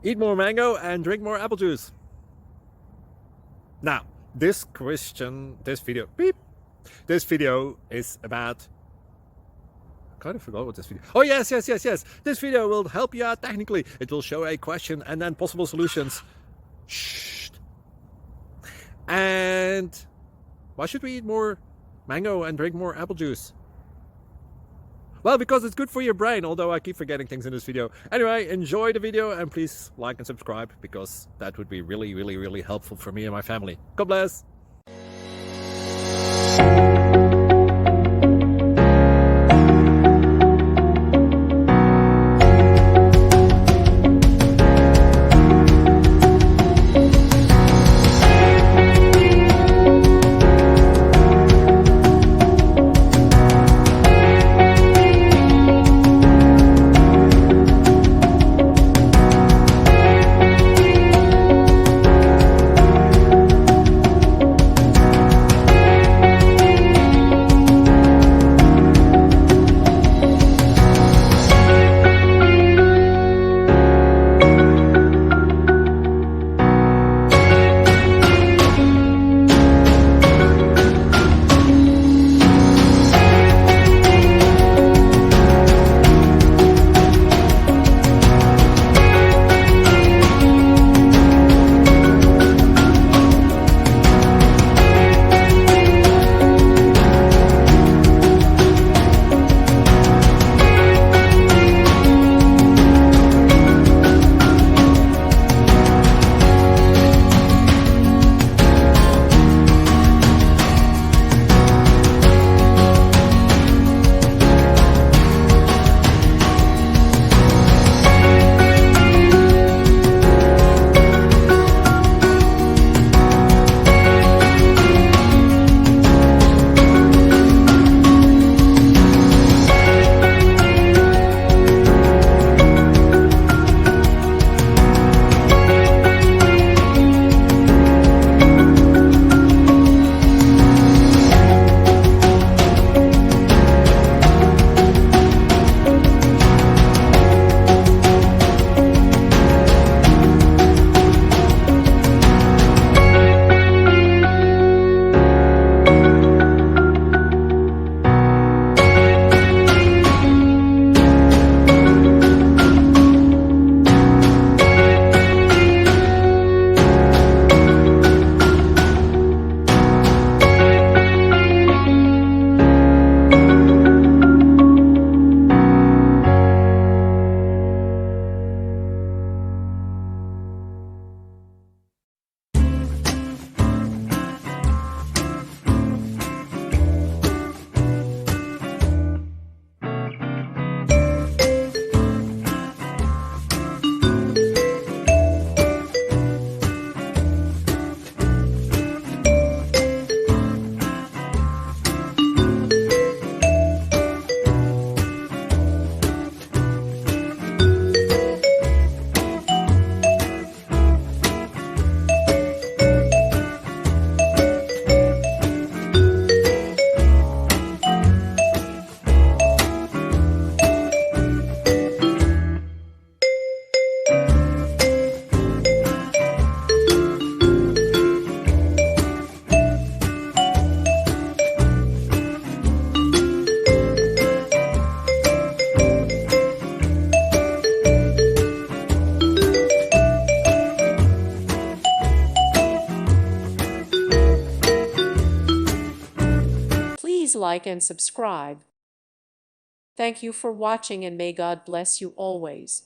Eat more mango and drink more apple juice. Now, this video is about... I kind of forgot what this video... Oh, yes. This video will help you out technically. It will show a question and then possible solutions. Shh. And why should we eat more mango and drink more apple juice? Well, because it's good for your brain, although I keep forgetting things in this video. Anyway, enjoy the video and please like and subscribe, because that would be really helpful for me and my family. God bless! Please like and subscribe. Thank you for watching and may God bless you always.